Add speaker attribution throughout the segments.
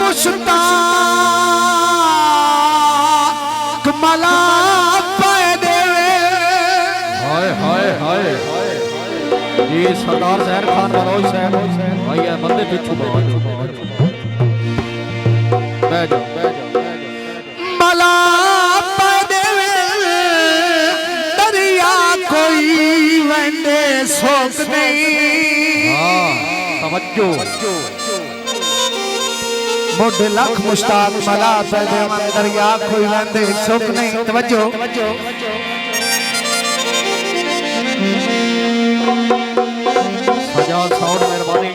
Speaker 1: मुश्ताक मला पाए देवे।
Speaker 2: हाय हाय हाय ये सरदार जहर खान मनोज साहब भैया बंदे पीछू बैठ जाओ
Speaker 1: मला पाए देवे दरिया कोई वंदे सोक नहीं।
Speaker 2: समझो
Speaker 1: मुड लख मुश्ताक मला पाए देवे दरिया कोई वंदे सोक नहीं। तवज्जो
Speaker 2: सजाद साउंड मेहरबानी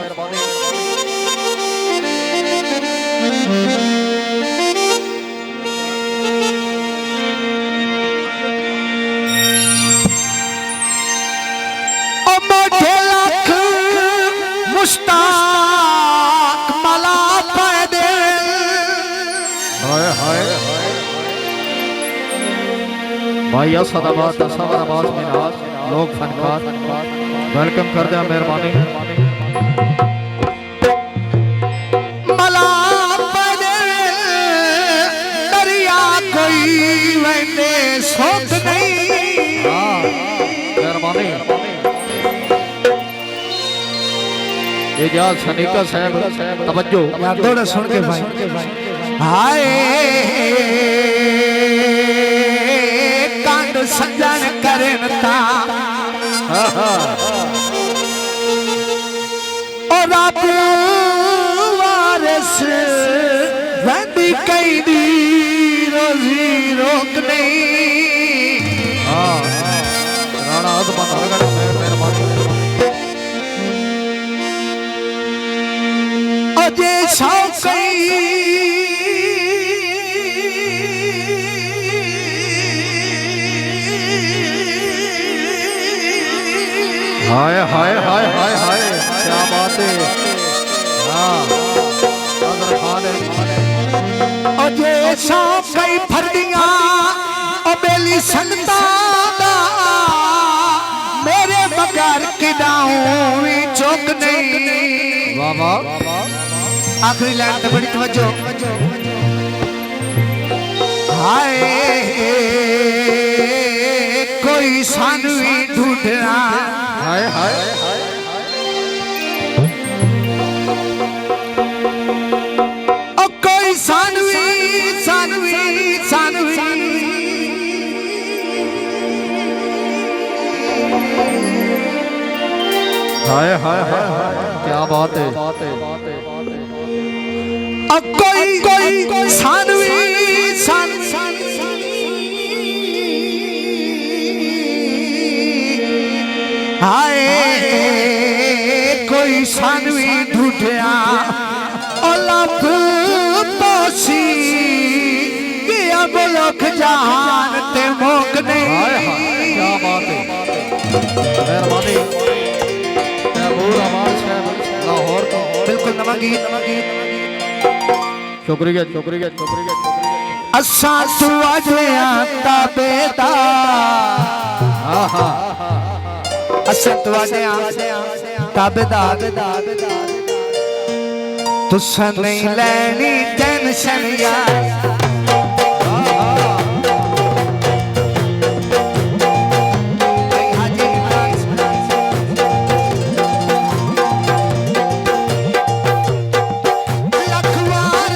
Speaker 1: मुश्ताक मला पाए देवे।
Speaker 2: हाय हाय भाई सदाबाद दसावराबाद मिनाज लोग फनकार वेलकम कर दिया मेहरबानी।
Speaker 1: मला पाए देवे दरिया कोई वंदे सोक नहीं।
Speaker 2: मेहरबानी एजाज सनीका साहब तवज्जो
Speaker 1: यार दौड़ा सुन के भाई। हाय कांड सजन करन ता और आप वारिस वंदी कई दी रोजी रोक नहीं।
Speaker 2: राणा अदबन हरगढ़ मेहरबानी
Speaker 1: अजे शौकई
Speaker 2: हाय हाय हाय हाय हाय क्या बात है।
Speaker 1: अजे शौकई फरदियां अबेली संता दा मेरे मगर किदाऊं चौक नहीं।
Speaker 2: वाह वाह
Speaker 1: आखिरी लाइन तो बड़ी तवज्जो। हाय कोई सानवी ढूंढना।
Speaker 2: हाय हाय
Speaker 1: ओ कोई सानवी सानवी सानवी
Speaker 2: हाय हाय हाय क्या बात है।
Speaker 1: अब कोई सानवी हाय कोई सानवी ढूंढया ओलफ पोसी कि अब लोग जहान ते मोक नहीं।
Speaker 2: क्या बात है मेहरबानी लाहौर का
Speaker 1: बिल्कुल नमगीत
Speaker 2: शुक्रिया शुक्रिया शुक्रिया
Speaker 1: असा तू अजया ताबेदार। असा तू अजया ताबेदार तुसा नहीं लैनी टेंशन यार। लखवार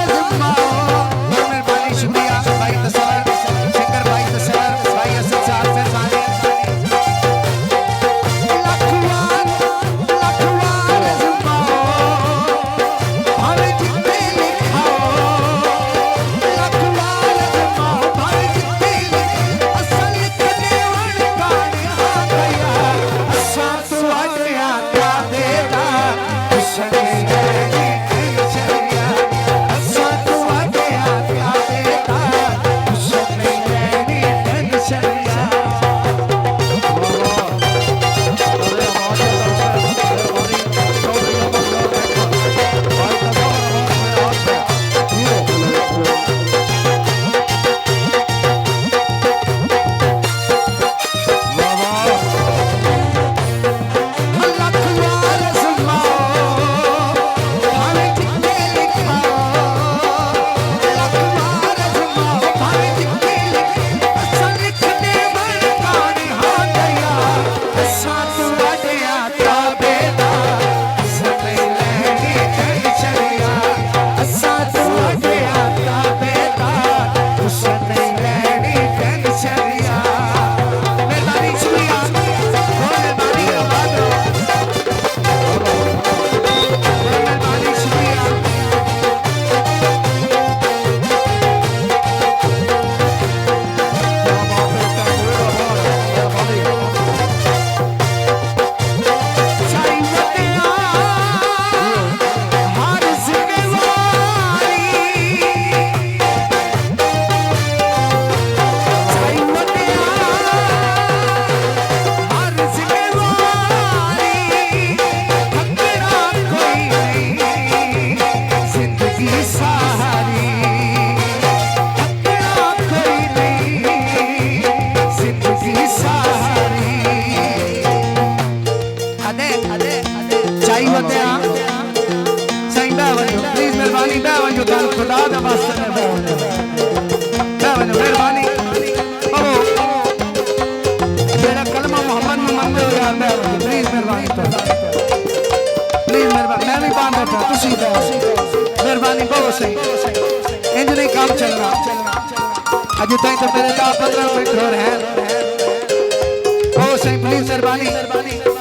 Speaker 1: खुदा दा वास्ते ने मेहरबानी ओ मेरा कलमा मोहम्मद में मंगो यार प्लीज मेहरबानी प्लीज मेहरबानी मैं भी बांध देता तुसी मेहरबानी बहुत सही इंज नहीं काम चलना अजय ताई तो मेरे 10-15 मिनट हो रहे हैं ओ सही प्लीज मेहरबानी